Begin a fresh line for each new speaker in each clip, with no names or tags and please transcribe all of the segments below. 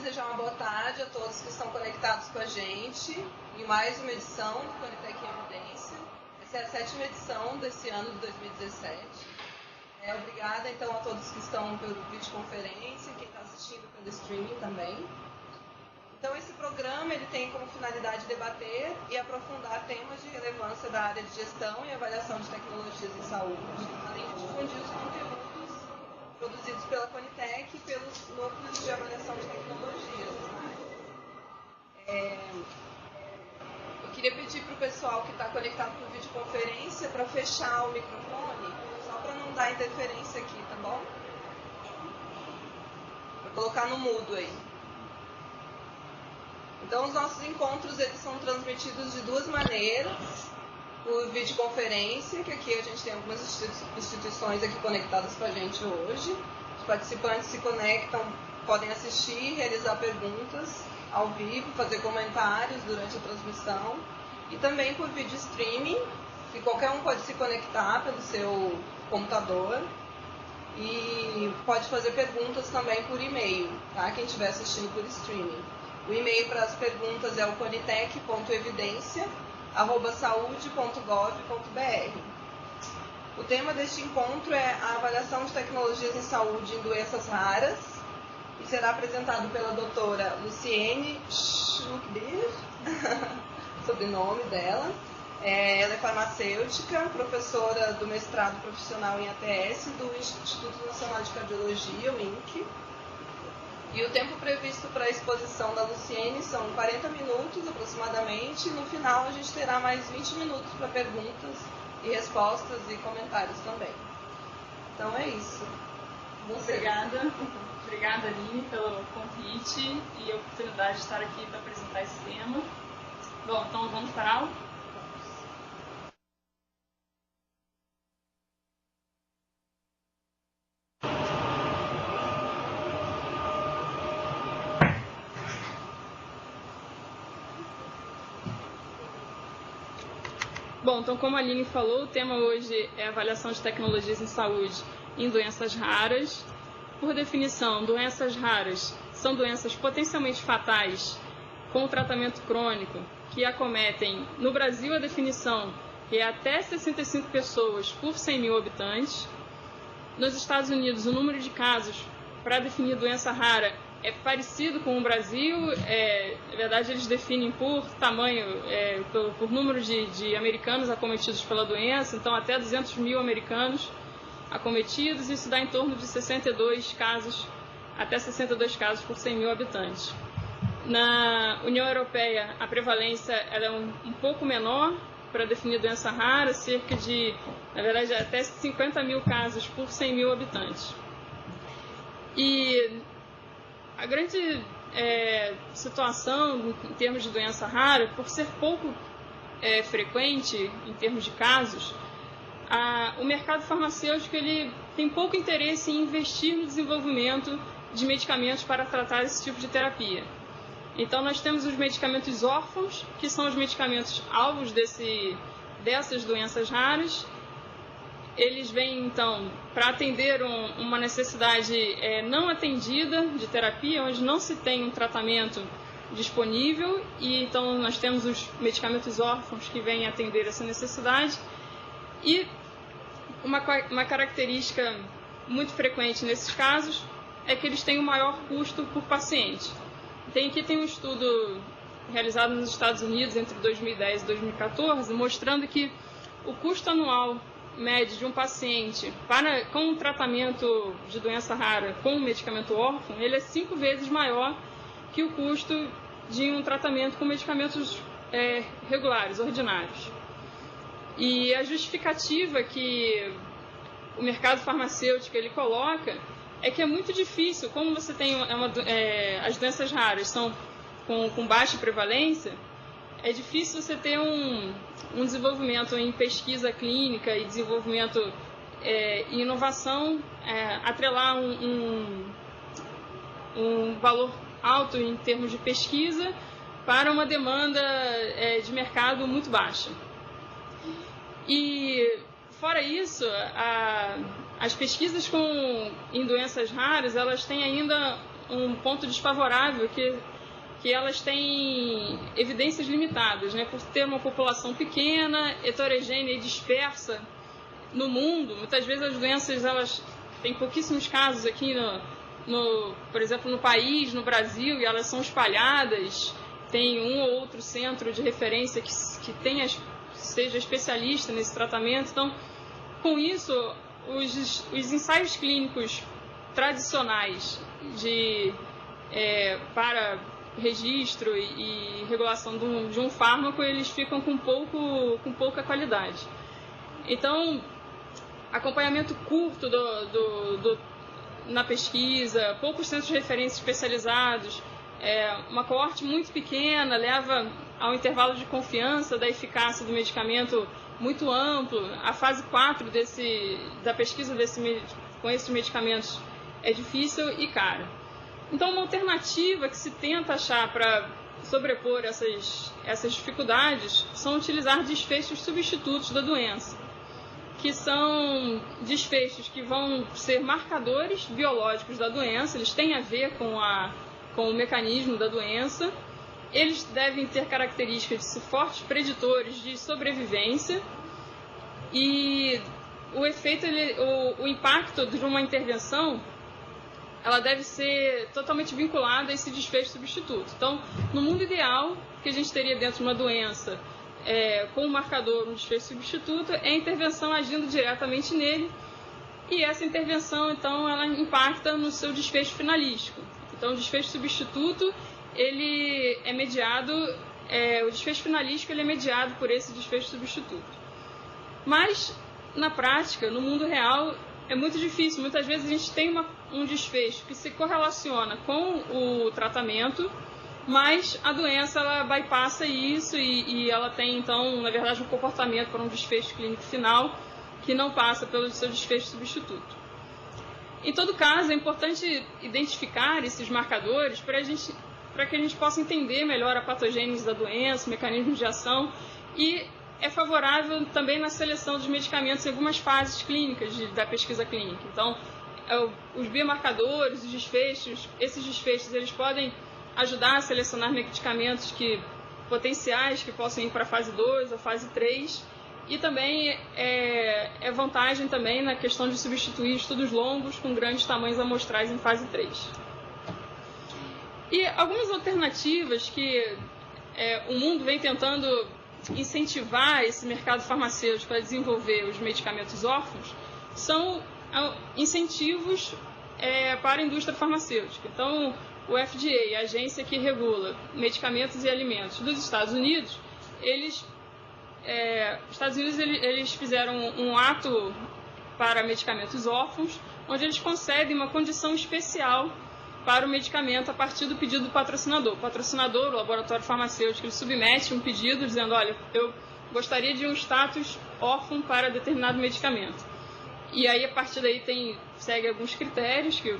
desejar uma boa tarde a todos que estão conectados com a gente em mais uma edição do Conitec em Evidência. Essa é a 7ª edição desse ano de 2017. Obrigada, então, a todos que estão pelo videoconferência, quem está assistindo pelo streaming também. Então, esse programa ele tem como finalidade debater e aprofundar temas de relevância da área de gestão e avaliação de tecnologias em saúde, além de difundir os conteúdos produzidos pela Conitec e pelos núcleos de avaliação de tecnologias. Eu queria pedir para o pessoal que está conectado por videoconferência para fechar o microfone, só para não dar interferência aqui, tá bom? Vou colocar no mudo aí. Então, os nossos encontros eles são transmitidos de duas maneiras. Por videoconferência, que aqui a gente tem algumas instituições aqui conectadas com a gente hoje. Os participantes se conectam, podem assistir, realizar perguntas ao vivo, fazer comentários durante a transmissão. E também por vídeo streaming, que qualquer um pode se conectar pelo seu computador. E pode fazer perguntas também por e-mail, tá? Quem estiver assistindo por streaming. O e-mail para as perguntas é o conitec.evidência@saude.gov.br. O tema deste encontro é a avaliação de tecnologias em saúde em doenças raras e será apresentado pela doutora Luciene Schluckbier, sobrenome dela. Ela é farmacêutica, professora do mestrado profissional em ATS do Instituto Nacional de Cardiologia, o INC. E o tempo previsto para a exposição da Luciene são 40 minutos aproximadamente. E no final a gente terá mais 20 minutos para perguntas e respostas e comentários também. Então é isso.
Obrigada. Obrigada, Aline, pelo convite e a oportunidade de estar aqui para apresentar esse tema. Bom, então vamos para a aula? Bom, então como a Aline falou, o tema hoje é avaliação de tecnologias em saúde em doenças raras. Por definição, doenças raras são doenças potencialmente fatais com tratamento crônico que acometem, no Brasil a definição é até 65 pessoas por 100 mil habitantes. Nos Estados Unidos, o número de casos para definir doença rara é parecido com o Brasil, na verdade eles definem por tamanho, por número de americanos acometidos pela doença, então até 200 mil americanos acometidos, isso dá em torno de 62 casos, até 62 casos por 100 mil habitantes. Na União Europeia, a prevalência ela é um pouco menor para definir doença rara, cerca de, na verdade, até 50 mil casos por 100 mil habitantes. E a grande situação em termos de doença rara, por ser pouco frequente em termos de casos, o mercado farmacêutico ele tem pouco interesse em investir no desenvolvimento de medicamentos para tratar esse tipo de terapia. Então nós temos os medicamentos órfãos, que são os medicamentos alvos dessas doenças raras. Eles vêm, então, para atender uma necessidade não atendida de terapia, onde não se tem um tratamento disponível, e então nós temos os medicamentos órfãos que vêm atender essa necessidade. E uma característica muito frequente nesses casos é que eles têm o maior custo por paciente. Aqui tem um estudo realizado nos Estados Unidos entre 2010 e 2014, mostrando que o custo anual médio de um paciente com um tratamento de doença rara com um medicamento órfão, ele é 5 vezes maior que o custo de um tratamento com medicamentos regulares, ordinários. E a justificativa que o mercado farmacêutico ele coloca é que é muito difícil, como você tem as doenças raras são com baixa prevalência, é difícil você ter um desenvolvimento em pesquisa clínica e desenvolvimento e inovação, atrelar um valor alto em termos de pesquisa para uma demanda de mercado muito baixa. E, fora isso, as pesquisas em doenças raras, elas têm ainda um ponto desfavorável que elas têm evidências limitadas, né? Por ter uma população pequena, heterogênea e dispersa no mundo. Muitas vezes as doenças, elas têm pouquíssimos casos aqui, por exemplo, no país, no Brasil, e elas são espalhadas. Tem um ou outro centro de referência que seja especialista nesse tratamento. Então, com isso, os ensaios clínicos tradicionais para registro e regulação de um fármaco, eles ficam com pouca qualidade. Então, acompanhamento curto na pesquisa, poucos centros de referência especializados, uma coorte muito pequena leva ao intervalo de confiança da eficácia do medicamento muito amplo. A fase 4 da pesquisa com esses medicamentos é difícil e cara. Então, uma alternativa que se tenta achar para sobrepor essas dificuldades são utilizar desfechos substitutos da doença, que são desfechos que vão ser marcadores biológicos da doença. Eles têm a ver com o mecanismo da doença. Eles devem ter características de fortes preditores de sobrevivência, e o efeito, o impacto de uma intervenção, ela deve ser totalmente vinculada a esse desfecho substituto. Então, no mundo ideal, que a gente teria dentro de uma doença com um marcador, um desfecho substituto, é a intervenção agindo diretamente nele, e essa intervenção, então, ela impacta no seu desfecho finalístico. Então, o desfecho substituto, ele é mediado, o desfecho finalístico ele é mediado por esse desfecho substituto. Mas, na prática, no mundo real, é muito difícil. Muitas vezes a gente tem um desfecho que se correlaciona com o tratamento, mas a doença, ela bypassa isso e ela tem, então, na verdade, um comportamento para um desfecho clínico final que não passa pelo seu desfecho substituto. Em todo caso, é importante identificar esses marcadores para que a gente possa entender melhor a patogênese da doença, o mecanismo de ação, e é favorável também na seleção dos medicamentos em algumas fases clínicas da pesquisa clínica. Então, os biomarcadores, os desfechos, esses desfechos, eles podem ajudar a selecionar medicamentos potenciais que possam ir para a fase 2 ou fase 3, e também é vantagem também na questão de substituir estudos longos com grandes tamanhos amostrais em fase 3. E algumas alternativas que o mundo vem tentando incentivar esse mercado farmacêutico a desenvolver os medicamentos órfãos são incentivos para a indústria farmacêutica. Então, o FDA, a agência que regula medicamentos e alimentos dos Estados Unidos, eles fizeram um ato para medicamentos órfãos, onde eles concedem uma condição especial para o medicamento a partir do pedido do patrocinador. O patrocinador, o laboratório farmacêutico, ele submete um pedido dizendo: olha, eu gostaria de um status órfão para determinado medicamento. E aí, a partir daí, segue alguns critérios que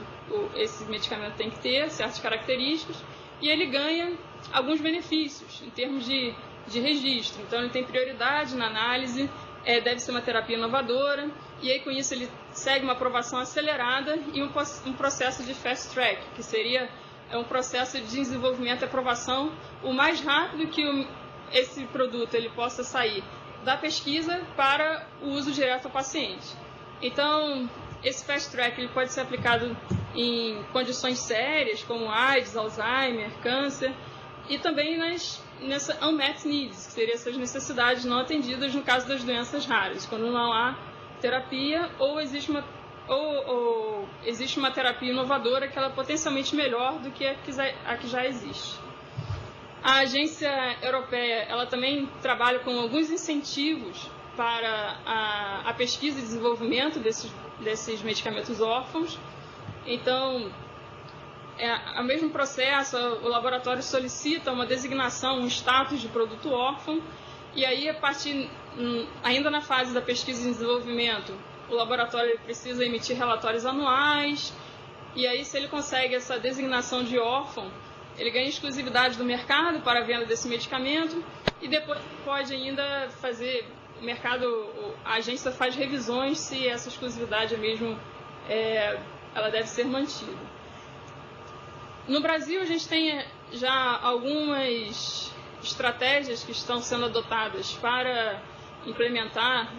esse medicamento tem que ter, certas características, e ele ganha alguns benefícios em termos de registro. Então, ele tem prioridade na análise, deve ser uma terapia inovadora, e aí, com isso, ele segue uma aprovação acelerada e um processo de fast track, que seria um processo de desenvolvimento e aprovação o mais rápido que esse produto ele possa sair da pesquisa para o uso direto ao paciente. Então, esse fast track ele pode ser aplicado em condições sérias, como AIDS, Alzheimer, câncer, e também nessa unmet needs, que seriam essas necessidades não atendidas no caso das doenças raras, quando não há terapia ou existe uma terapia inovadora que ela é potencialmente melhor do que a que já existe. A agência europeia ela também trabalha com alguns incentivos para a pesquisa e desenvolvimento desses medicamentos órfãos. Então, o mesmo processo, o laboratório solicita uma designação, um status de produto órfão, e aí, ainda na fase da pesquisa e desenvolvimento, o laboratório precisa emitir relatórios anuais, e aí, se ele consegue essa designação de órfão, ele ganha exclusividade do mercado para a venda desse medicamento, e depois pode ainda fazer a agência faz revisões se essa exclusividade mesmo ela deve ser mantida. No Brasil, a gente tem já algumas estratégias que estão sendo adotadas para implementar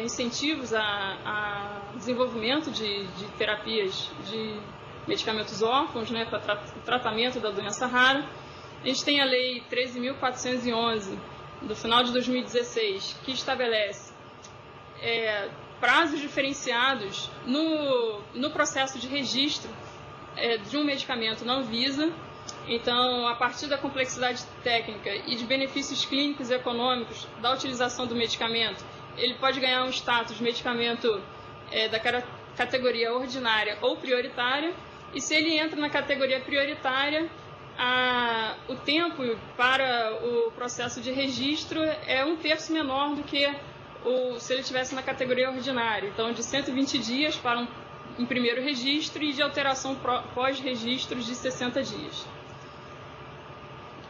incentivos a desenvolvimento de terapias de medicamentos órfãos, né, para tratamento da doença rara. A gente tem a Lei 13.411, do final de 2016, que estabelece prazos diferenciados no processo de registro de um medicamento na Anvisa. Então, a partir da complexidade técnica e de benefícios clínicos e econômicos da utilização do medicamento, ele pode ganhar um status de medicamento da categoria ordinária ou prioritária, e se ele entra na categoria prioritária, o tempo para o processo de registro é 1/3 menor do que se ele estivesse na categoria ordinária. Então, de 120 dias para um primeiro registro e de alteração pós-registro de 60 dias.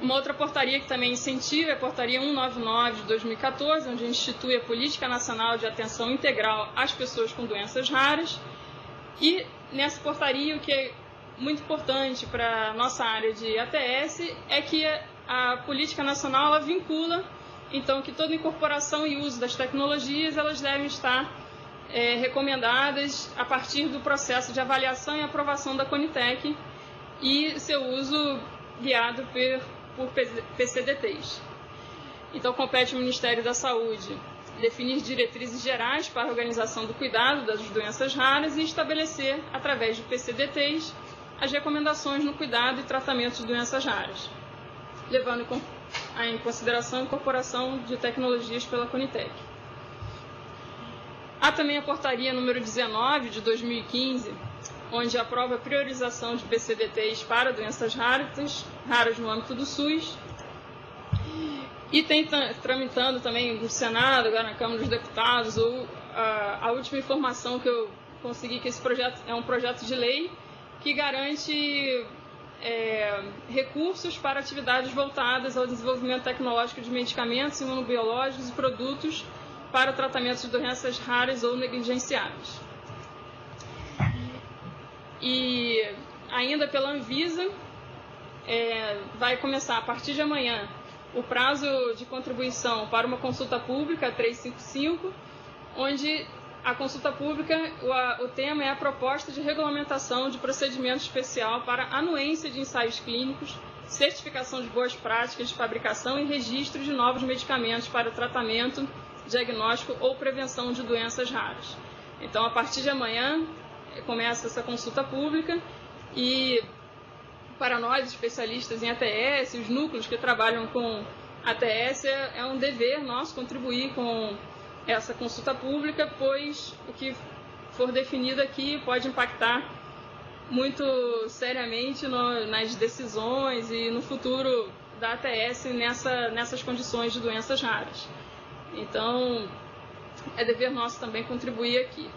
Uma outra portaria que também incentiva é a Portaria 199 de 2014, onde institui a Política Nacional de Atenção Integral às Pessoas com Doenças Raras. E nessa portaria, o que é muito importante para a nossa área de ATS é que a Política Nacional ela vincula, então, que toda incorporação e uso das tecnologias elas devem estar recomendadas a partir do processo de avaliação e aprovação da Conitec e seu uso guiado por PCDTs. Então, compete ao Ministério da Saúde definir diretrizes gerais para a organização do cuidado das doenças raras e estabelecer, através de PCDTs, as recomendações no cuidado e tratamento de doenças raras, levando em consideração a incorporação de tecnologias pela Conitec. Há também a Portaria número 19 de 2015, onde aprova a priorização de PCDTs para doenças raras no âmbito do SUS. E tem tramitando também no Senado, agora na Câmara dos Deputados, a última informação que eu consegui, que esse projeto é um projeto de lei que garante recursos para atividades voltadas ao desenvolvimento tecnológico de medicamentos, imunobiológicos e produtos para o tratamento de doenças raras ou negligenciadas. E ainda pela Anvisa, vai começar a partir de amanhã o prazo de contribuição para uma consulta pública 355, onde a consulta pública, o tema é a proposta de regulamentação de procedimento especial para anuência de ensaios clínicos, certificação de boas práticas de fabricação e registro de novos medicamentos para tratamento, diagnóstico ou prevenção de doenças raras. Então, a partir de amanhã, começa essa consulta pública e, para nós, especialistas em ATS, os núcleos que trabalham com ATS, é um dever nosso contribuir com essa consulta pública, pois o que for definido aqui pode impactar muito seriamente nas decisões e no futuro da ATS nessas condições de doenças raras. Então, é dever nosso também contribuir aqui.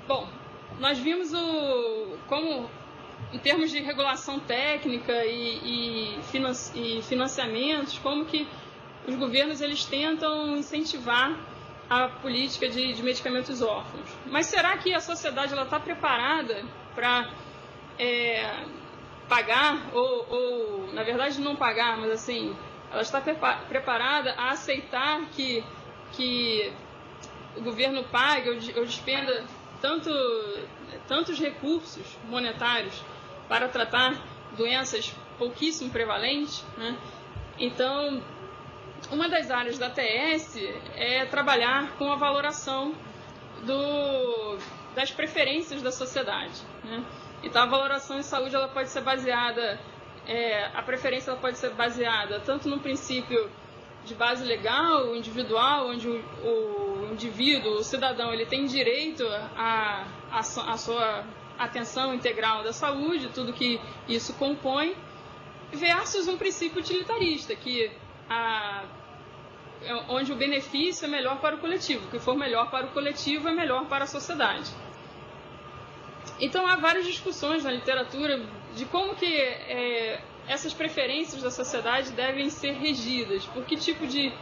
Bom, nós vimos como, em termos de regulação técnica e financiamentos, como que os governos eles tentam incentivar a política de medicamentos órfãos. Mas será que a sociedade está preparada para pagar, ou, na verdade, não pagar, mas assim, ela está preparada a aceitar que o governo pague ou despenda tantos recursos monetários para tratar doenças pouquíssimo prevalentes, né? Então, uma das áreas da ATS é trabalhar com a valoração das preferências da sociedade, né? Então, a valoração em saúde ela pode ser baseada, a preferência ela pode ser baseada tanto no princípio de base legal, individual, onde o indivíduo, o cidadão, ele tem direito à sua atenção integral da saúde, tudo que isso compõe, versus um princípio utilitarista, onde o benefício é melhor para o coletivo. O que for melhor para o coletivo é melhor para a sociedade. Então, há várias discussões na literatura de como que essas preferências da sociedade devem ser regidas, por que tipo de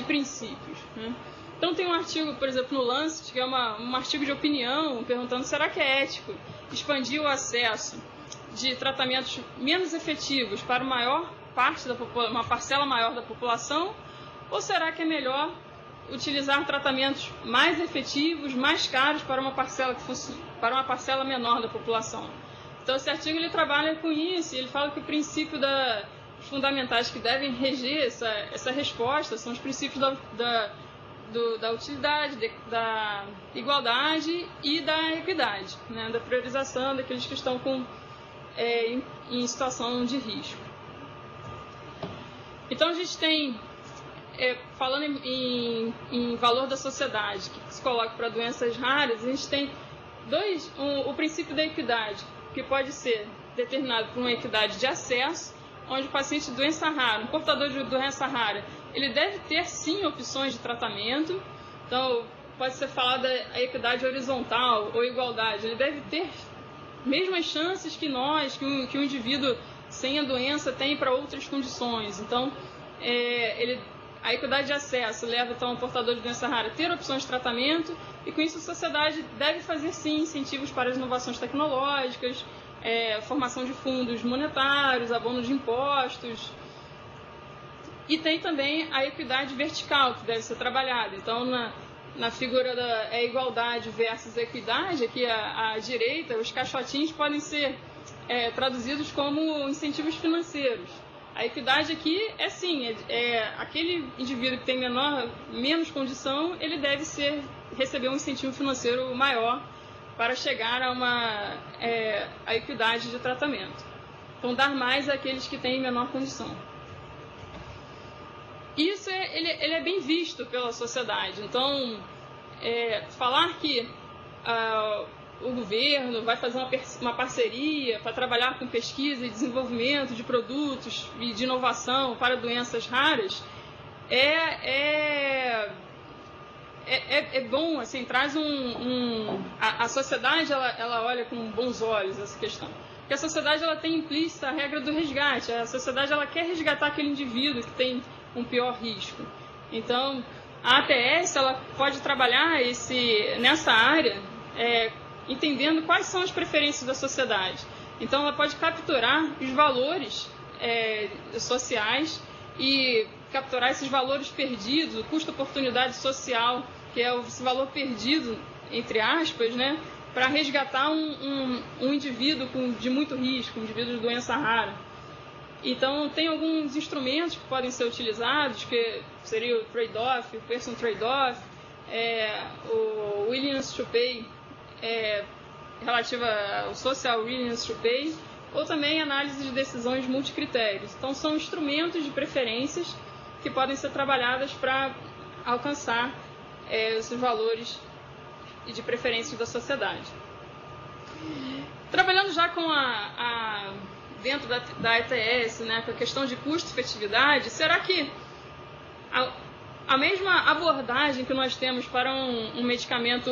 princípios, né? Então, tem um artigo, por exemplo, no Lancet, que é um artigo de opinião, perguntando: será que é ético expandir o acesso de tratamentos menos efetivos para uma parcela maior da população, ou será que é melhor utilizar tratamentos mais efetivos, mais caros para uma parcela menor da população? Então, esse artigo ele trabalha com isso, e ele fala que o princípio fundamentais que devem reger essa resposta são os princípios da utilidade, da igualdade e da equidade, né, da priorização daqueles que estão em situação de risco. Então, a gente tem, falando em valor da sociedade, que se coloca para doenças raras, a gente tem o princípio da equidade, que pode ser determinado por uma equidade de acesso, onde o paciente de doença rara, um portador de doença rara, ele deve ter sim opções de tratamento. Então, pode ser falada a equidade horizontal ou igualdade, ele deve ter mesmas chances que um indivíduo sem a doença tem para outras condições. Então, a equidade de acesso leva então o portador de doença rara a ter opções de tratamento, e com isso a sociedade deve fazer sim incentivos para as inovações tecnológicas, formação de fundos monetários, abono de impostos. E tem também a equidade vertical, que deve ser trabalhada. Então, na figura da igualdade versus equidade, aqui à direita, os caixotinhos podem ser traduzidos como incentivos financeiros. A equidade aqui aquele indivíduo que tem menos condição, ele deve receber um incentivo financeiro maior para chegar a equidade de tratamento. Então, dar mais àqueles que têm menor condição. Isso ele é bem visto pela sociedade. Então, falar que o governo vai fazer uma parceria para trabalhar com pesquisa e desenvolvimento de produtos e de inovação para doenças raras é bom, assim, traz a sociedade ela olha com bons olhos essa questão. Porque a sociedade ela tem implícita a regra do resgate. A sociedade ela quer resgatar aquele indivíduo que tem um pior risco. Então, a ATS ela pode trabalhar nessa área, entendendo quais são as preferências da sociedade. Então, ela pode capturar os valores sociais e capturar esses valores perdidos, o custo-oportunidade social, que é esse valor perdido, entre aspas, né, para resgatar um indivíduo de muito risco, um indivíduo de doença rara. Então, tem alguns instrumentos que podem ser utilizados, que seria o trade-off, o Pearson trade-off, o willingness to pay, relativa ao social willingness to pay, ou também análise de decisões multicritérios. Então, são instrumentos de preferências que podem ser trabalhadas para alcançar esses valores de preferências da sociedade. Trabalhando já com dentro da ETS, né, com a questão de custo-efetividade, será que a mesma abordagem que nós temos para um medicamento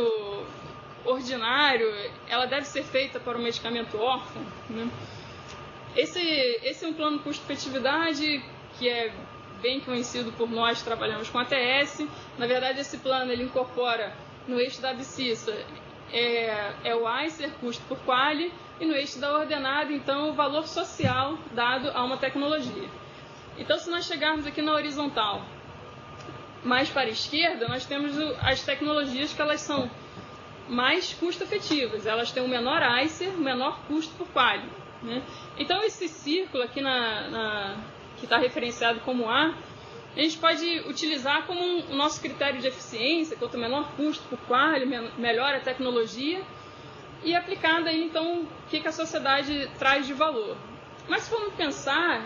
ordinário, ela deve ser feita para um medicamento órfão, né? Esse é um plano custo-efetividade que é bem conhecido por nós que trabalhamos com ATS. Na verdade, esse plano ele incorpora no eixo da abscissa o ICER, custo por quali, e no eixo da ordenada, então, o valor social dado a uma tecnologia. Então, se nós chegarmos aqui na horizontal, mais para a esquerda, nós temos as tecnologias que elas são mais custo-efetivas. Elas têm um menor ICER, menor custo por quali, né? Então, esse círculo aqui que está referenciado como A, a gente pode utilizar como o nosso critério de eficiência, quanto menor custo por quali, melhor a tecnologia, e aplicando aí, então, o que a sociedade traz de valor. Mas se formos pensar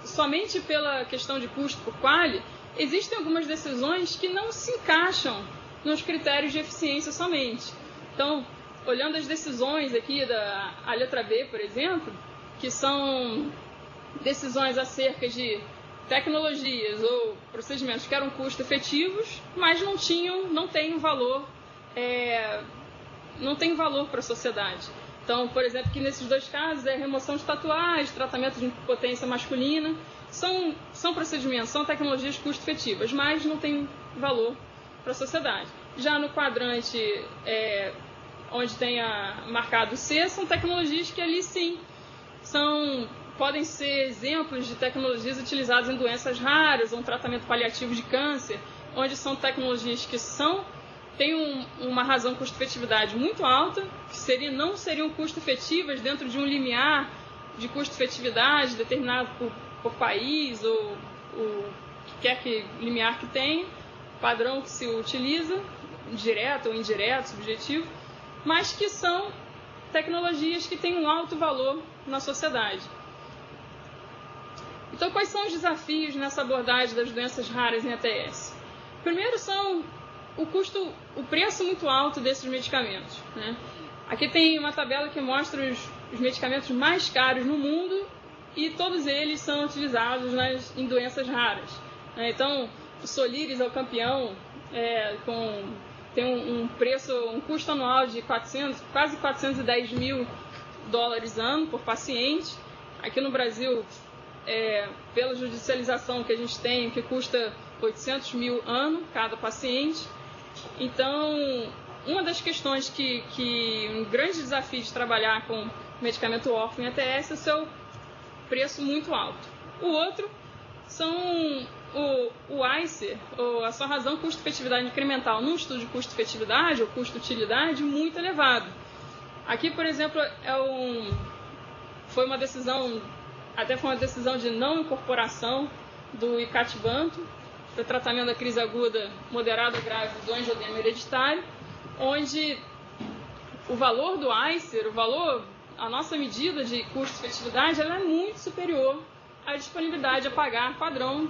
somente pela questão de custo por quali, existem algumas decisões que não se encaixam nos critérios de eficiência somente. Então, olhando as decisões aqui a letra B, por exemplo, que são decisões acerca de tecnologias ou procedimentos que eram custo efetivos, mas não têm valor, não tem valor para a sociedade. Então, por exemplo, que nesses dois casos é remoção de tatuagem, tratamento de impotência masculina, são procedimentos, são tecnologias custo efetivas, mas não tem valor para a sociedade. Já no quadrante onde tem marcado C, são tecnologias que ali sim podem ser exemplos de tecnologias utilizadas em doenças raras ou um tratamento paliativo de câncer, onde são tecnologias que têm uma razão custo-efetividade muito alta, que não seriam custo-efetivas dentro de um limiar de custo-efetividade determinado por país ou o que quer que limiar que tenha, padrão que se utiliza, direto ou indireto, subjetivo, mas que são tecnologias que têm um alto valor na sociedade. Então, quais são os desafios nessa abordagem das doenças raras em ATS? Primeiro são o preço muito alto desses medicamentos, né? Aqui tem uma tabela que mostra os medicamentos mais caros no mundo e todos eles são utilizados em doenças raras, né? Então, o Soliris é o campeão, tem um custo anual de quase 410 mil dólares ano por paciente. Aqui no Brasil, pela judicialização que a gente tem, que custa 800 mil ano cada paciente. Então, uma das questões um grande desafio de trabalhar com medicamento órfão em ATS é o seu preço muito alto. O outro são o ICER, ou a sua razão custo-efetividade incremental, num estudo de custo-efetividade ou custo-utilidade muito elevado. Aqui, por exemplo, foi uma decisão de não incorporação do icatibant para o tratamento da crise aguda moderada grave do angioedema hereditário, onde o valor do ICER, a nossa medida de custo-efetividade, ela é muito superior à disponibilidade a pagar padrão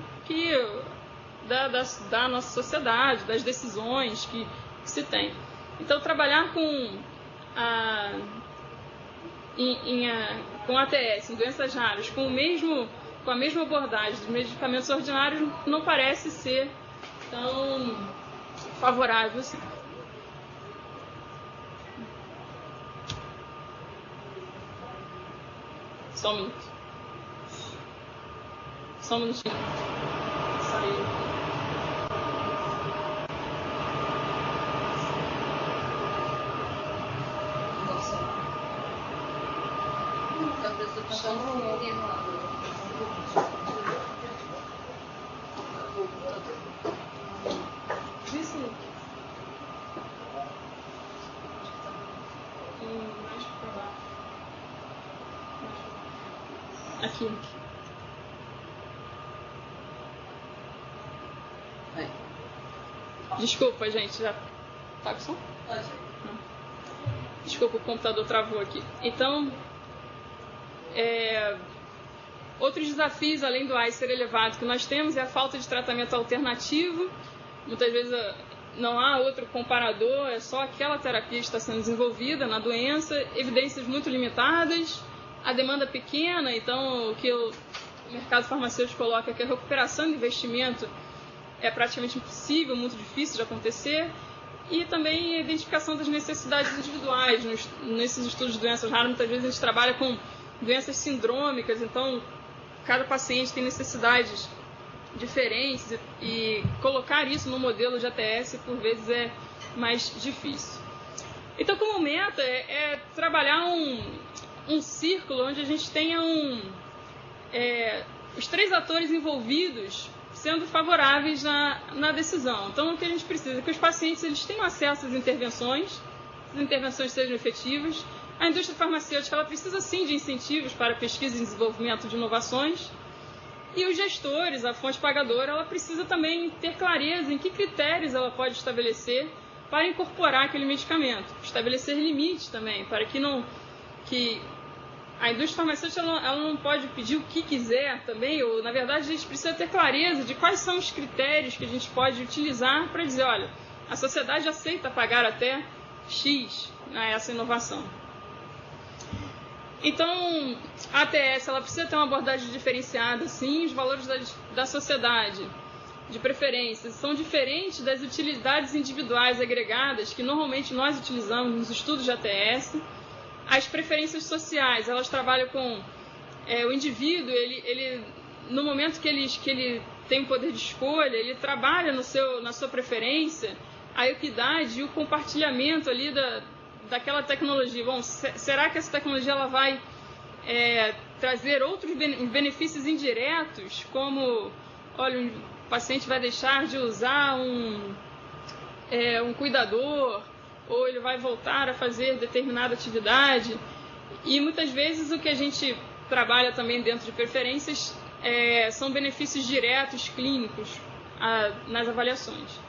da nossa sociedade, das decisões que se tem. Então, trabalhar com ATS, em doenças raras, com a mesma abordagem dos medicamentos ordinários, não parece ser tão favorável assim. Só um minuto. Só um minutinho. Saiu. Aqui. Desculpa, gente, já tá com som? Pode. Desculpa, o computador travou aqui. Então, outros desafios, além do ICER elevado que nós temos, é a falta de tratamento alternativo. Muitas vezes não há outro comparador, é só aquela terapia que está sendo desenvolvida na doença, evidências muito limitadas, a demanda pequena, então o que o mercado farmacêutico coloca é que a recuperação de investimento é praticamente impossível, muito difícil de acontecer, e também a identificação das necessidades individuais. Nesses estudos de doenças raras, muitas vezes a gente trabalha com doenças sindrômicas, então cada paciente tem necessidades diferentes e colocar isso no modelo de ATS por vezes é mais difícil. Então, como meta é trabalhar um círculo onde a gente tenha os três atores envolvidos sendo favoráveis na decisão. Então, o que a gente precisa é que os pacientes eles tenham acesso às intervenções, as intervenções sejam efetivas. A indústria farmacêutica ela precisa sim de incentivos para pesquisa e desenvolvimento de inovações. E os gestores, a fonte pagadora, ela precisa também ter clareza em que critérios ela pode estabelecer para incorporar aquele medicamento. Estabelecer limites também, para que a indústria farmacêutica ela não pode pedir o que quiser também, ou na verdade a gente precisa ter clareza de quais são os critérios que a gente pode utilizar para dizer, olha, a sociedade aceita pagar até X essa inovação. Então, a ATS ela precisa ter uma abordagem diferenciada, sim, os valores da sociedade, de preferência, são diferentes das utilidades individuais agregadas que normalmente nós utilizamos nos estudos de ATS. As preferências sociais, elas trabalham com o indivíduo, ele no momento que ele tem o poder de escolha, ele trabalha na sua preferência, a equidade e o compartilhamento ali daquela tecnologia. Bom, será que essa tecnologia ela vai trazer outros benefícios indiretos, como, olha, o paciente vai deixar de usar um cuidador, ou ele vai voltar a fazer determinada atividade. E muitas vezes o que a gente trabalha também dentro de preferências são benefícios diretos clínicos nas avaliações.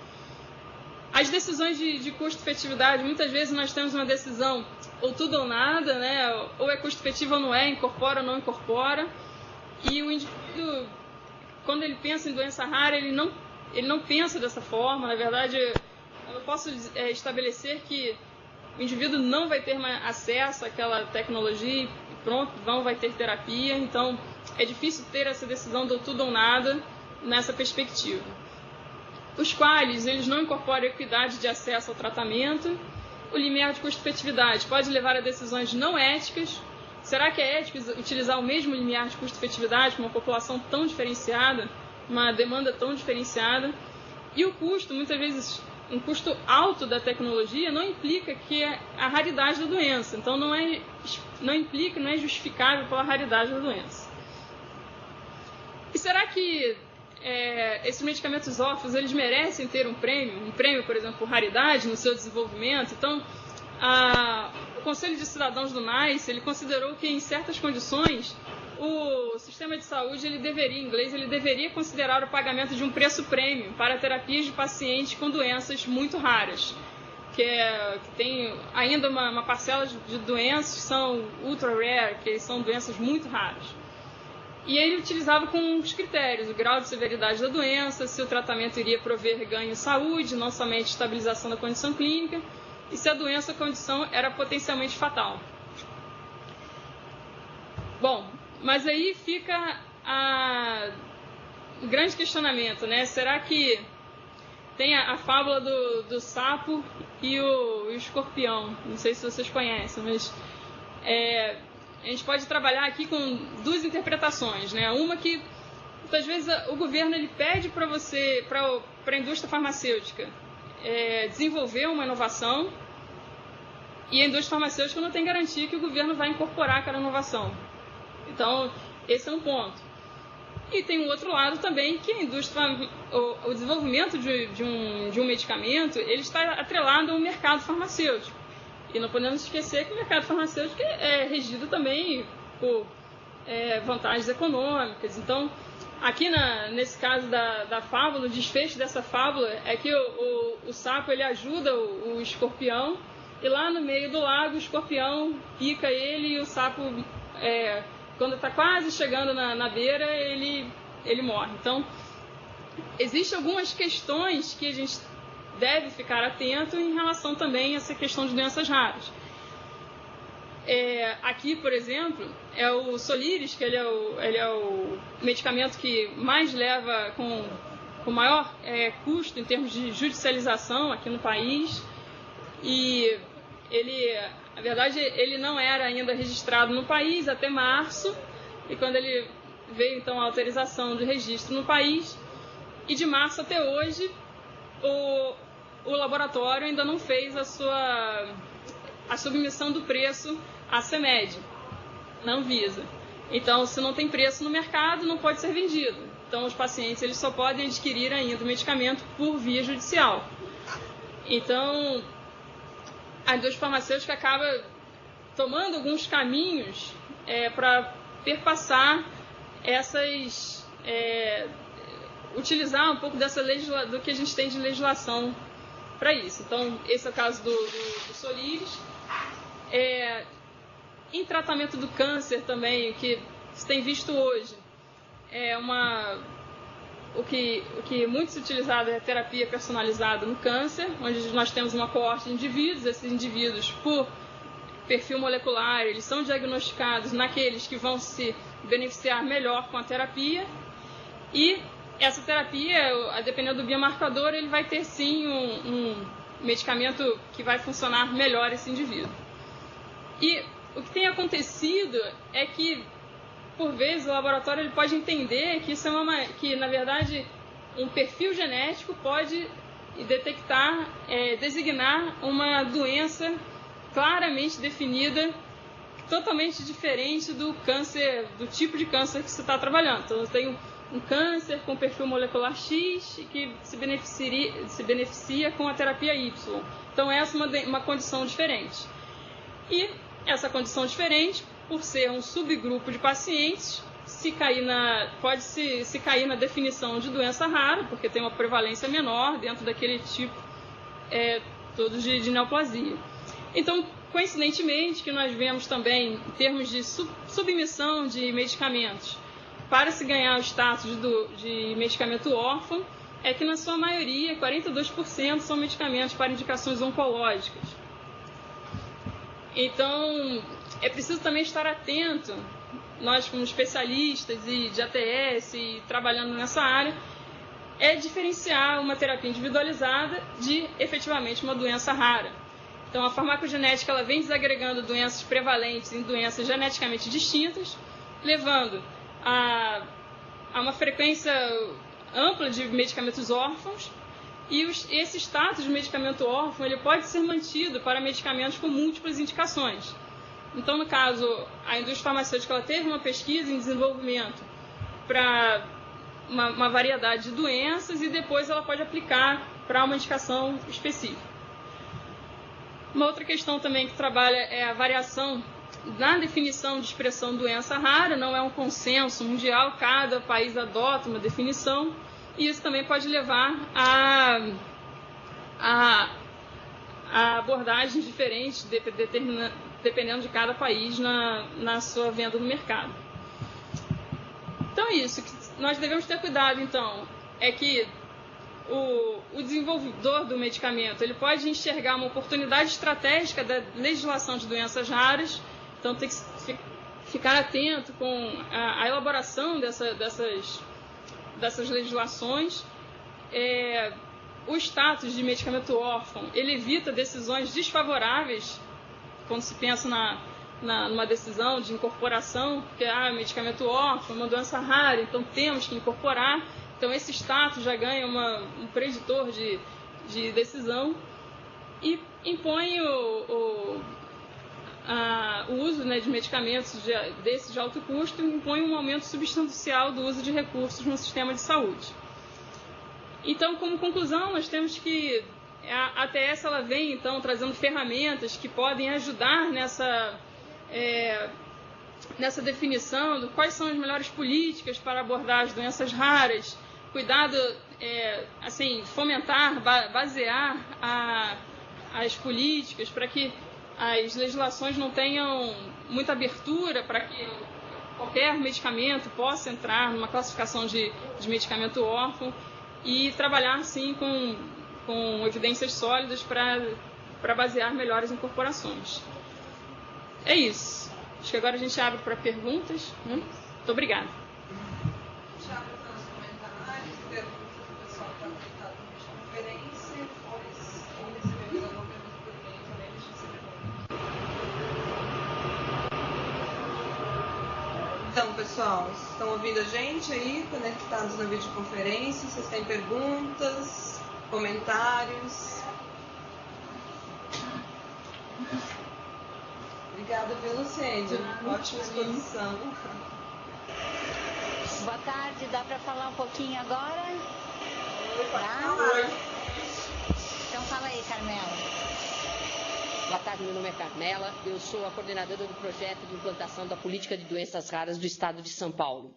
As decisões de custo-efetividade, muitas vezes nós temos uma decisão ou tudo ou nada, né? Ou é custo-efetivo ou não é, incorpora ou não incorpora. E o indivíduo, quando ele pensa em doença rara, ele não pensa dessa forma. Na verdade, eu posso estabelecer que o indivíduo não vai ter mais acesso àquela tecnologia e pronto, não vai ter terapia. Então, é difícil ter essa decisão do tudo ou nada nessa perspectiva. Os quais, eles não incorporam equidade de acesso ao tratamento. O limiar de custo-efetividade pode levar a decisões não éticas. Será que é ético utilizar o mesmo limiar de custo-efetividade para uma população tão diferenciada, uma demanda tão diferenciada? E o custo, muitas vezes, um custo alto da tecnologia não implica que é a raridade da doença. Então, não é justificável pela raridade da doença. E será que esses medicamentos órfãos, eles merecem ter um prêmio, por exemplo, por raridade no seu desenvolvimento? Então, o Conselho de Cidadãos do NICE, ele considerou que em certas condições o sistema de saúde, ele deveria considerar o pagamento de um preço prêmio para terapias de pacientes com doenças muito raras, que tem ainda uma parcela de doenças que são ultra rare, que são doenças muito raras. E ele utilizava com os critérios, o grau de severidade da doença, se o tratamento iria prover ganho em saúde, não somente estabilização da condição clínica, e se a doença ou condição era potencialmente fatal. Bom, mas aí fica o grande questionamento, né? Será que tem a fábula do sapo e o escorpião? Não sei se vocês conhecem, mas a gente pode trabalhar aqui com duas interpretações, né? Uma que, muitas vezes, o governo ele pede para a indústria farmacêutica desenvolver uma inovação, e a indústria farmacêutica não tem garantia que o governo vai incorporar aquela inovação. Então, esse é um ponto. E tem um outro lado também, que a indústria, o desenvolvimento de um medicamento, ele está atrelado ao mercado farmacêutico. E não podemos esquecer que o mercado farmacêutico é regido também por vantagens econômicas. Então, aqui nesse caso da fábula, o desfecho dessa fábula é que o sapo ele ajuda o escorpião, e lá no meio do lago o escorpião pica ele, e o sapo, quando está quase chegando na beira, ele morre. Então, existem algumas questões que a gente deve ficar atento em relação também a essa questão de doenças raras. Aqui, por exemplo, é o Soliris, que ele é o medicamento que mais leva com maior custo em termos de judicialização aqui no país. E na verdade, ele não era ainda registrado no país até março, e quando ele veio então a autorização de registro no país, e de março até hoje, o laboratório ainda não fez a submissão do preço à CMED, na Anvisa. Então, se não tem preço no mercado, não pode ser vendido. Então, os pacientes eles só podem adquirir ainda o medicamento por via judicial. Então, a indústria farmacêutica acaba tomando alguns caminhos para perpassar utilizar um pouco do que a gente tem de legislação para isso. Então, esse é o caso do Soliris. Em tratamento do câncer também, o que se tem visto hoje, o que muito se utilizado é a terapia personalizada no câncer, onde nós temos uma coorte de indivíduos. Esses indivíduos, por perfil molecular, eles são diagnosticados naqueles que vão se beneficiar melhor com a terapia, e essa terapia, dependendo do biomarcador, ele vai ter sim um medicamento que vai funcionar melhor esse indivíduo. E o que tem acontecido é que, por vezes, o laboratório ele pode entender que isso que, na verdade, um perfil genético pode designar uma doença claramente definida totalmente diferente do câncer, do tipo de câncer que você está trabalhando. Então, eu tenho um câncer com perfil molecular X que se beneficia com a terapia Y. Então, essa é uma condição diferente. E essa condição diferente, por ser um subgrupo de pacientes, pode se cair na definição de doença rara, porque tem uma prevalência menor dentro daquele tipo todo de neoplasia. Então, coincidentemente, que nós vemos também, em termos de submissão de medicamentos, para se ganhar o status de medicamento órfão, é que na sua maioria, 42% são medicamentos para indicações oncológicas. Então, é preciso também estar atento, nós como especialistas e de ATS e trabalhando nessa área, diferenciar uma terapia individualizada de efetivamente uma doença rara. Então, a farmacogenética ela vem desagregando doenças prevalentes em doenças geneticamente distintas, levando a uma frequência ampla de medicamentos órfãos, e esse status de medicamento órfão ele pode ser mantido para medicamentos com múltiplas indicações. Então, no caso, a indústria farmacêutica ela teve uma pesquisa em desenvolvimento para uma variedade de doenças e depois ela pode aplicar para uma indicação específica. Uma outra questão também que trabalha é a variação na definição de expressão doença rara, não é um consenso mundial, cada país adota uma definição, e isso também pode levar a abordagens diferentes, dependendo de cada país na sua venda no mercado. Então, isso que nós devemos ter cuidado, então, é que o desenvolvedor do medicamento ele pode enxergar uma oportunidade estratégica da legislação de doenças raras, então tem que ficar atento com a elaboração dessas legislações. O status de medicamento órfão ele evita decisões desfavoráveis quando se pensa numa decisão de incorporação, porque medicamento órfão é uma doença rara, então temos que incorporar. Então, esse status já ganha um preditor de decisão e impõe o uso de medicamentos desses de alto custo, impõe um aumento substancial do uso de recursos no sistema de saúde. Então, como conclusão, nós temos que a ATS ela vem, então, trazendo ferramentas que podem ajudar nessa definição de quais são as melhores políticas para abordar as doenças raras, cuidado, fomentar, basear as políticas para que as legislações não tenham muita abertura para que qualquer medicamento possa entrar numa classificação de medicamento órfão e trabalhar, sim, com evidências sólidas para basear melhores incorporações. É isso. Acho que agora a gente abre para perguntas. Muito obrigada.
Então, pessoal, vocês estão ouvindo a gente aí, conectados na videoconferência? Vocês têm perguntas, comentários? Obrigada pelo Luciene. Ótima exposição.
Boa tarde, dá para falar um pouquinho agora?
Oi.
Então fala aí, Carmela.
Boa tarde, meu nome é Carmela, eu sou a coordenadora do projeto de implantação da política de doenças raras do estado de São Paulo.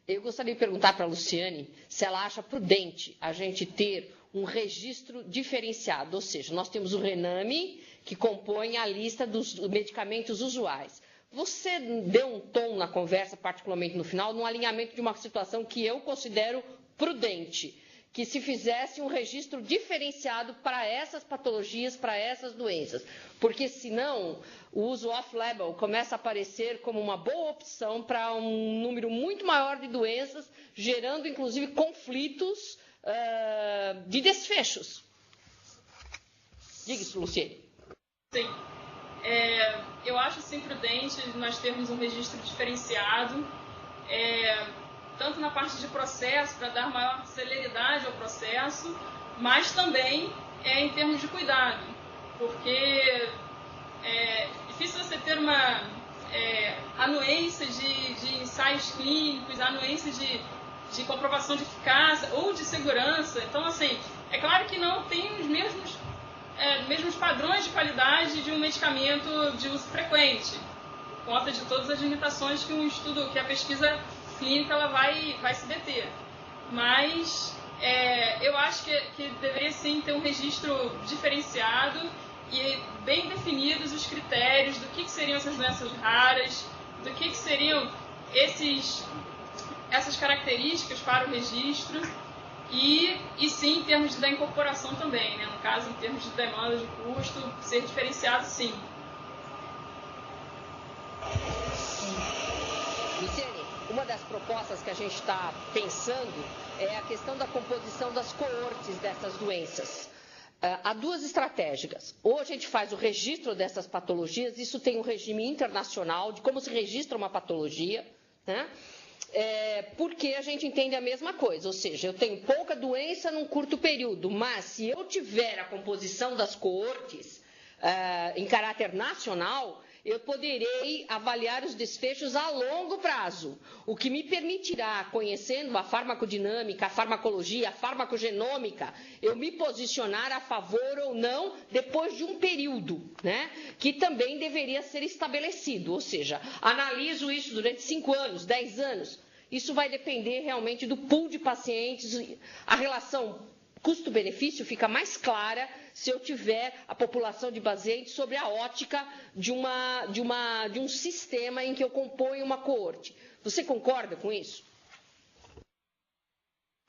Eu gostaria de perguntar para a Luciane se ela acha prudente a gente ter um registro diferenciado, ou seja, nós temos o RENAME, que compõe a lista dos medicamentos usuais. Você deu um tom na conversa, particularmente no final, num alinhamento de uma situação que eu considero prudente, que se fizesse um registro diferenciado para essas patologias, para essas doenças. Porque, senão, o uso off-label começa a aparecer como uma boa opção para um número muito maior de doenças, gerando, inclusive, conflitos de desfechos. Diga isso, Luciene.
Sim. Eu acho, sim, prudente nós termos um registro diferenciado, tanto na parte de processo, para dar maior celeridade ao processo, mas também em termos de cuidado, porque é difícil você ter anuências de ensaios clínicos, anuências de comprovação de eficácia ou de segurança. Então, assim, é claro que não tem os mesmos padrões de qualidade de um medicamento de uso frequente, por conta de todas as limitações que a pesquisa clínica ela vai se deter. Mas eu acho que deveria sim ter um registro diferenciado e bem definidos os critérios do que seriam essas doenças raras, do que seriam essas características para o registro e sim em termos da incorporação também, né? No caso, em termos de demanda de custo, ser diferenciado sim.
Luciane, uma das propostas que a gente está pensando é a questão da composição das coortes dessas doenças. Há duas estratégias. Ou a gente faz o registro dessas patologias, isso tem um regime internacional de como se registra uma patologia, né? Porque a gente entende a mesma coisa, ou seja, eu tenho pouca doença num curto período, mas se eu tiver a composição das coortes em caráter nacional, eu poderei avaliar os desfechos a longo prazo, o que me permitirá, conhecendo a farmacodinâmica, a farmacologia, a farmacogenômica, eu me posicionar a favor ou não depois de um período, né, que também deveria ser estabelecido, ou seja, analiso isso durante 5 anos, 10 anos, isso vai depender realmente do pool de pacientes, a relação custo-benefício fica mais clara se eu tiver a população de pacientes sobre a ótica de um sistema em que eu componho uma coorte. Você concorda com isso?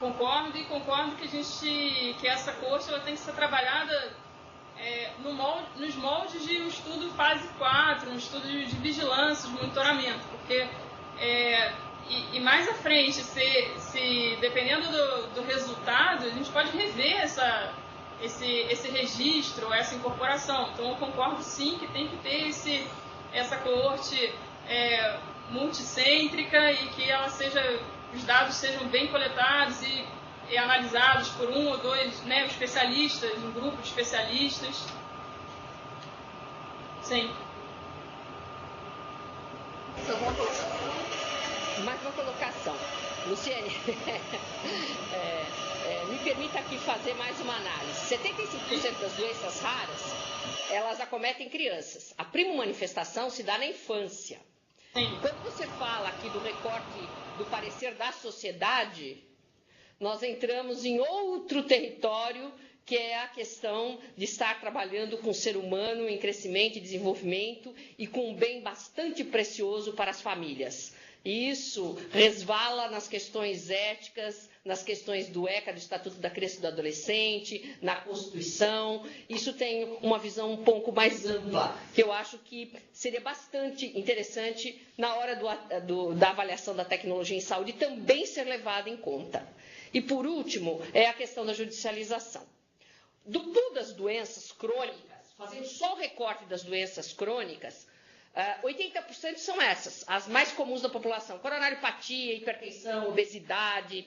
Concordo, e concordo que essa coorte ela tem que ser trabalhada nos moldes de um estudo fase 4, um estudo de vigilância, de monitoramento, porque e mais à frente, se dependendo do resultado, a gente pode rever esse registro, essa incorporação. Então, eu concordo sim que tem que ter essa coorte multicêntrica e que os dados sejam bem coletados e analisados por 1 ou 2 especialistas, um grupo de especialistas. Sim.
Mais uma colocação. Luciane, me permita aqui fazer mais uma análise. 75% das doenças raras, elas acometem crianças. A primo-manifestação se dá na infância.
Sim.
Quando você fala aqui do recorte do parecer da sociedade, nós entramos em outro território, que é a questão de estar trabalhando com o ser humano em crescimento e desenvolvimento e com um bem bastante precioso para as famílias. Isso resvala nas questões éticas, nas questões do ECA, do Estatuto da Criança e do Adolescente, na Constituição. Isso tem uma visão um pouco mais ampla, que eu acho que seria bastante interessante, na hora da avaliação da tecnologia em saúde, também ser levada em conta. E, por último, é a questão da judicialização. Do pool das doenças crônicas, fazendo só o recorte das doenças crônicas, 80% são essas, as mais comuns da população: coronariopatia, hipertensão, obesidade.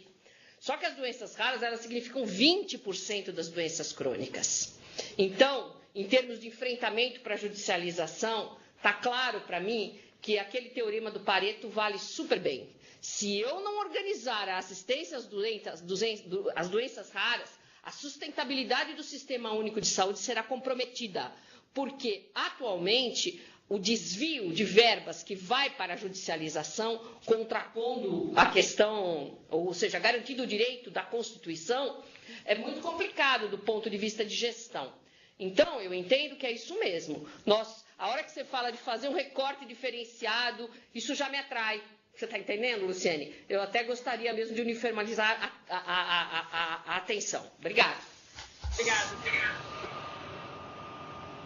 Só que as doenças raras, elas significam 20% das doenças crônicas. Então, em termos de enfrentamento para a judicialização, está claro para mim que aquele teorema do Pareto vale super bem. Se eu não organizar a assistência às doenças raras, a sustentabilidade do Sistema Único de Saúde será comprometida, porque atualmente o desvio de verbas que vai para a judicialização, contrapondo a questão, ou seja, garantindo o direito da Constituição, é muito complicado do ponto de vista de gestão. Então, eu entendo que é isso mesmo. A hora que você fala de fazer um recorte diferenciado, isso já me atrai. Você está entendendo, Luciane? Eu até gostaria mesmo de uniformizar a atenção. Obrigada.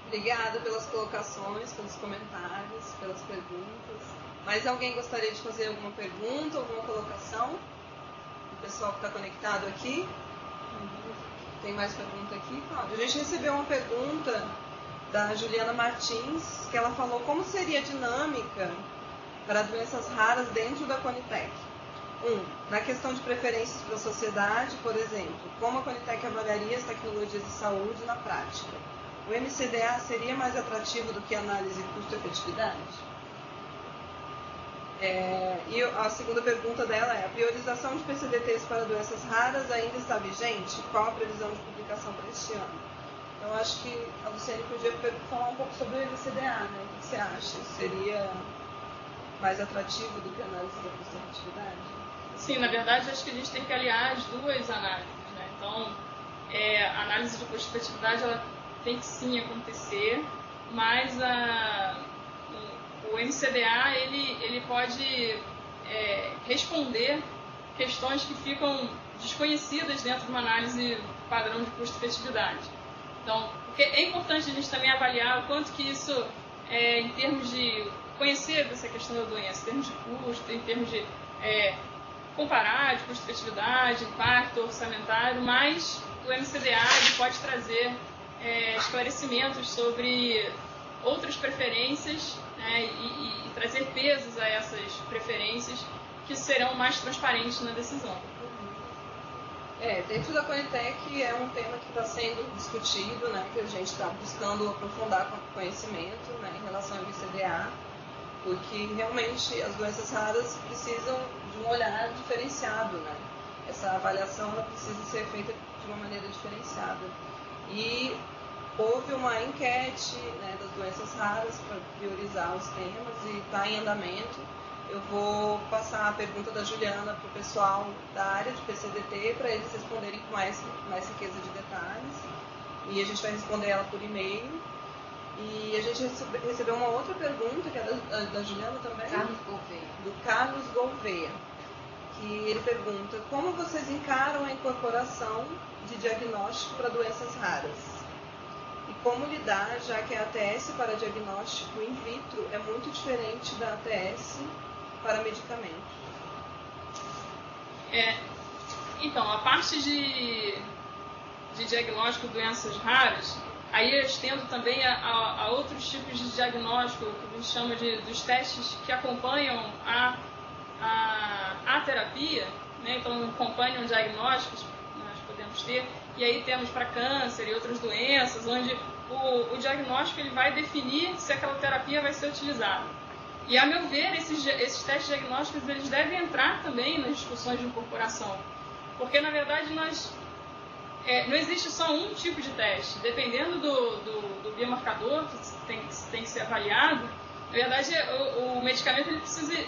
Obrigada pelas colocações, pelos comentários, pelas perguntas. Mais alguém gostaria de fazer alguma pergunta, alguma colocação? O pessoal que está conectado aqui? Tem mais pergunta aqui, Cláudia? A gente recebeu uma pergunta da Juliana Martins, que ela falou como seria a dinâmica para doenças raras dentro da Conitec. Na questão de preferências para a sociedade, por exemplo, como a Conitec avaliaria as tecnologias de saúde na prática? O MCDA seria mais atrativo do que a análise custo-efetividade? E a segunda pergunta dela é: a priorização de PCDTs para doenças raras ainda está vigente? Qual a previsão de publicação para este ano? Então, acho que a Luciane podia falar um pouco sobre o MCDA, né? O que você acha? Seria mais atrativo do que a análise da custo-efetividade?
Sim, na verdade, acho que a gente tem que aliar as duas análises, né? Então, a análise de custo-efetividade, ela tem que sim acontecer, mas o MCDA, ele pode responder questões que ficam desconhecidas dentro de uma análise padrão de custo-efetividade. Então, porque é importante a gente também avaliar o quanto que isso, em termos de conhecer dessa questão da doença, em termos de custo, em termos de comparar de custo-efetividade, impacto orçamentário, mas o MCDA ele pode trazer esclarecimentos sobre outras preferências, né, e trazer pesos a essas preferências que serão mais transparentes na decisão.
Dentro da Conitec é um tema que está sendo discutido, né, que a gente está buscando aprofundar conhecimento, né, em relação ao MCDA, porque realmente as doenças raras precisam de um olhar diferenciado, né? Essa avaliação ela precisa ser feita de uma maneira diferenciada. E houve uma enquete, né, das doenças raras para priorizar os temas e está em andamento. Eu vou passar a pergunta da Juliana para o pessoal da área de PCDT para eles responderem com mais riqueza de detalhes. E a gente vai responder ela por e-mail. E a gente recebeu uma outra pergunta, que é da Juliana também.
Carlos Gouveia.
Do Carlos Gouveia. Que ele pergunta: como vocês encaram a incorporação de diagnóstico para doenças raras? E como lidar, já que a ATS para diagnóstico in vitro é muito diferente da ATS para medicamentos?
Então, a parte de diagnóstico de doenças raras, aí eu estendo também a outros tipos de diagnóstico, que a gente chama dos testes que acompanham a terapia, né? Então, acompanham diagnósticos nós podemos ter, e aí temos para câncer e outras doenças, onde o diagnóstico ele vai definir se aquela terapia vai ser utilizada. E, a meu ver, esses testes diagnósticos eles devem entrar também nas discussões de incorporação, porque, na verdade, não existe só um tipo de teste. Dependendo do biomarcador que tem que ser avaliado, na verdade, o medicamento ele precisa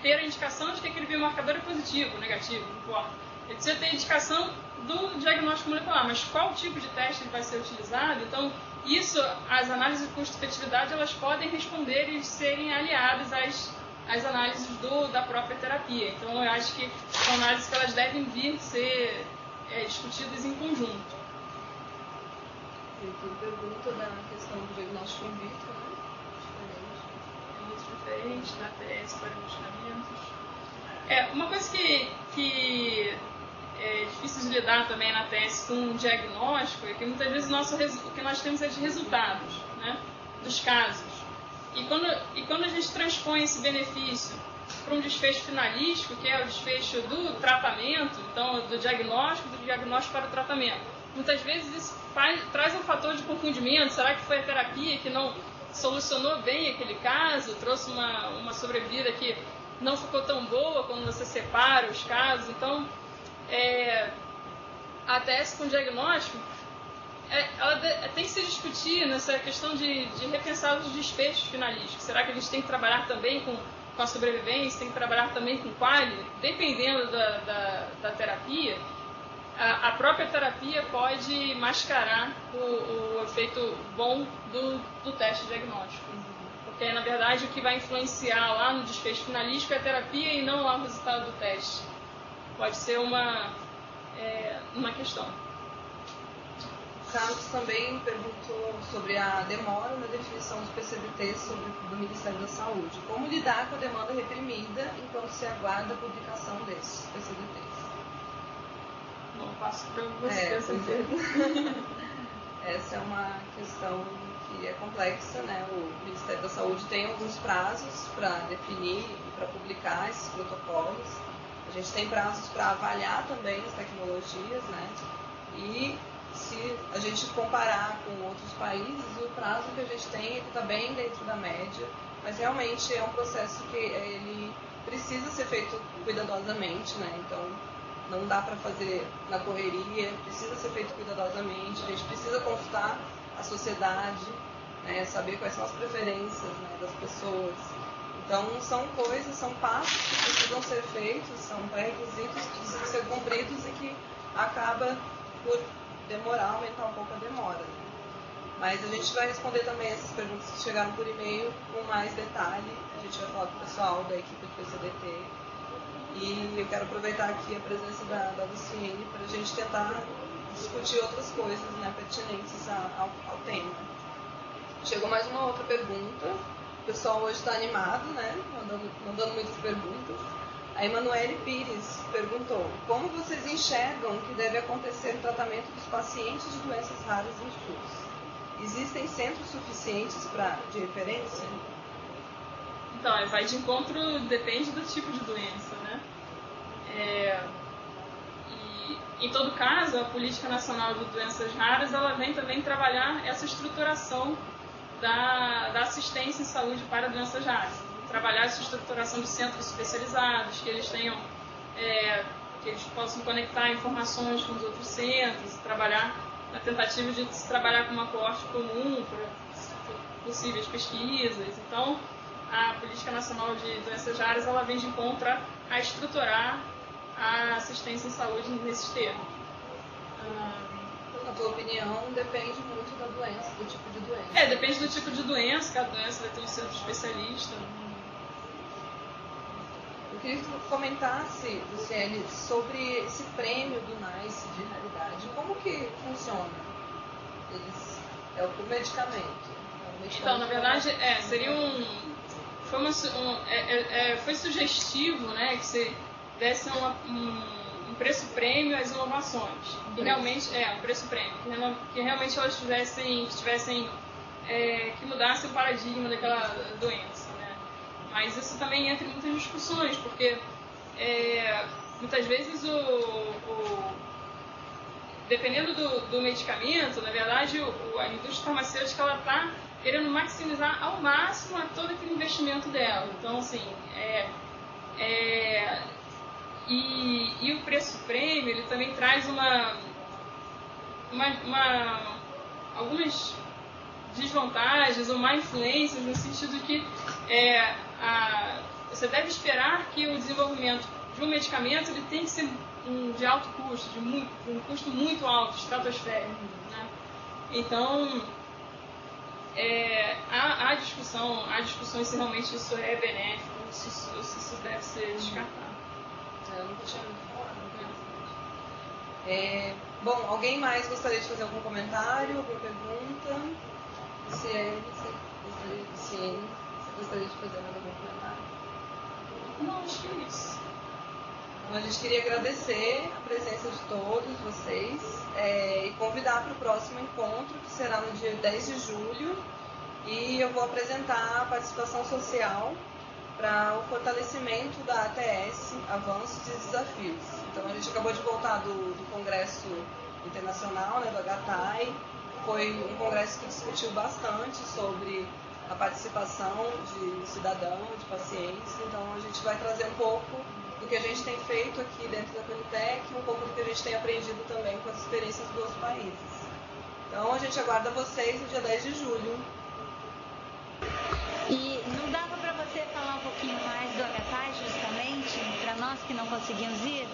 ter a indicação de que aquele biomarcador é positivo, negativo, não importa. Ele precisa ter a indicação do diagnóstico molecular, mas qual tipo de teste ele vai ser utilizado? Então, isso, as análises de custo-efetividade, elas podem responder e serem aliadas às análises da própria terapia. Então, eu acho que são análises que elas devem vir ser discutidas em conjunto.
E tudo pergunta da questão do diagnóstico in vitro, né?
É muito diferente da ATS para medicamentos. Uma coisa que é difícil de lidar também na ATS com um diagnóstico é que muitas vezes o que nós temos é de resultados, né, dos casos. E quando a gente transpõe esse benefício para um desfecho finalístico, que é o desfecho do tratamento, então do diagnóstico para o tratamento, muitas vezes isso traz um fator de confundimento. Será que foi a terapia que não solucionou bem aquele caso, trouxe uma sobrevida que não ficou tão boa quando você separa os casos? Então, a ATS com diagnóstico, ela tem que se discutir nessa questão de repensar os desfechos finalísticos. Será que a gente tem que trabalhar também com a sobrevivência, tem que trabalhar também com quali? Dependendo da terapia, a própria terapia pode mascarar o efeito bom do teste diagnóstico. Porque, na verdade, o que vai influenciar lá no desfecho finalístico é a terapia e não lá o resultado do teste. Pode ser uma questão.
O Carlos também perguntou sobre a demora na definição dos PCDTs do Ministério da Saúde. Como lidar com a demanda reprimida enquanto se aguarda a publicação desses PCDTs?
Não passo para você essa pergunta.
Essa é uma questão que é complexa, né? O Ministério da Saúde tem alguns prazos para definir e para publicar esses protocolos. A gente tem prazos para avaliar também as tecnologias, né? E se a gente comparar com outros países, o prazo que a gente tem está bem dentro da média, mas realmente é um processo que ele precisa ser feito cuidadosamente, né? Então, não dá para fazer na correria, precisa ser feito cuidadosamente, a gente precisa consultar a sociedade, né? Saber quais são as preferências, né, das pessoas. Então, são coisas, são passos que precisam ser feitos, são pré-requisitos que precisam ser cumpridos e que acaba por demorar, aumentar um pouco a demora. Né? Mas a gente vai responder também essas perguntas que chegaram por e-mail com mais detalhe. A gente vai falar com o pessoal da equipe do PCDT. E eu quero aproveitar aqui a presença da Luciene para a gente tentar discutir outras coisas, né, pertinentes ao tema. Chegou mais uma outra pergunta. O pessoal hoje está animado, né, mandando muitas perguntas. A Emanuele Pires perguntou: como vocês enxergam que deve acontecer o tratamento dos pacientes de doenças raras no SUS? Existem centros suficientes de referência?
Então, vai de encontro, depende do tipo de doença, né? E, em todo caso, a Política Nacional de Doenças Raras, ela vem também trabalhar essa estruturação da assistência em saúde para doenças raras. Trabalhar essa estruturação de centros especializados, que eles tenham, que eles possam conectar informações com os outros centros, trabalhar na tentativa de se trabalhar com uma coorte comum para possíveis pesquisas. Então, a Política Nacional de Doenças Raras, ela vem de encontro a estruturar a assistência em saúde nesses termos.
Na tua opinião, depende muito da doença, do tipo de doença?
Depende do tipo de doença, cada doença vai ter um centro especialista.
Eu queria que tu comentasse, Luciene, sobre esse prêmio do NICE de raridade. Como que funciona? É o medicamento.
Então, na verdade, seria foi sugestivo, né, que se desse um preço-prêmio às inovações. Que realmente um preço-prêmio. Que realmente elas tivessem que mudasse o paradigma daquela doença. Né? Mas isso também entra em muitas discussões, porque muitas vezes dependendo do medicamento, na verdade, a indústria farmacêutica está querendo maximizar ao máximo todo aquele investimento dela. Então, assim, e o preço-prêmio, ele também traz algumas desvantagens ou má influências, no sentido que você deve esperar que o desenvolvimento de um medicamento ele tem que ser de alto custo, um custo muito alto, estratosférico. Né? Então, há discussões se realmente isso é benéfico, se isso deve ser descartado.
Eu nunca tinha ouvido falar, bom, alguém mais gostaria de fazer algum comentário, alguma pergunta? Luciene, você gostaria de fazer mais algum comentário?
Não, acho que é isso.
Então, a gente queria agradecer a presença de todos vocês e convidar para o próximo encontro, que será no dia 10 de julho, e eu vou apresentar a participação social para o fortalecimento da ATS, avanços e desafios. Então, a gente acabou de voltar do Congresso Internacional, né, do HTAI. Foi um congresso que discutiu bastante sobre a participação de cidadão, de pacientes. Então, a gente vai trazer um pouco do que a gente tem feito aqui dentro da Conitec, um pouco do que a gente tem aprendido também com as experiências dos outros países. Então, a gente aguarda vocês no dia 10 de julho.
E não dava para você falar um pouquinho mais do HTAI, justamente, para nós que não conseguimos ir?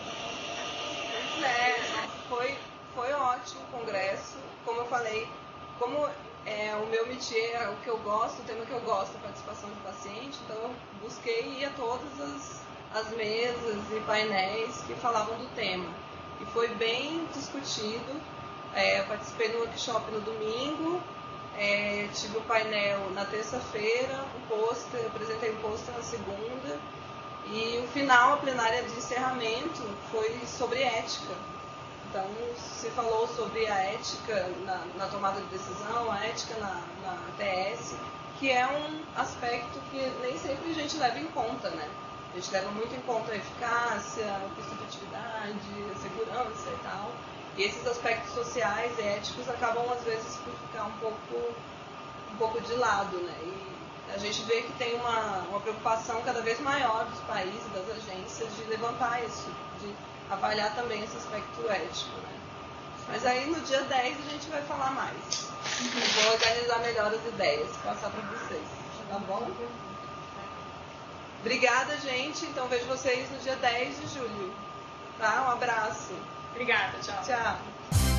Foi ótimo o congresso. Como eu falei, como o meu métier é o que eu gosto, o tema que eu gosto, a participação do paciente, então eu busquei ir a todas as mesas e painéis que falavam do tema. E foi bem discutido. Eu participei do workshop no domingo, tive um painel na terça-feira, eu apresentei um pôster na segunda, e o final, a plenária de encerramento, foi sobre ética. Então, se falou sobre a ética na tomada de decisão, a ética na ATS, que é um aspecto que nem sempre a gente leva em conta, né? A gente leva muito em conta a eficácia, a custo-efetividade, a segurança e tal. E esses aspectos sociais e éticos acabam, às vezes, por ficar um pouco de lado, né? A gente vê que tem uma preocupação cada vez maior dos países, das agências, de levantar isso, de avaliar também esse aspecto ético, né? Mas aí no dia 10 a gente vai falar mais. Vou organizar melhor as ideias, passar para vocês. Tá bom? Obrigada, gente. Então vejo vocês no dia 10 de julho. Tá? Um abraço.
Obrigada, tchau.
Tchau.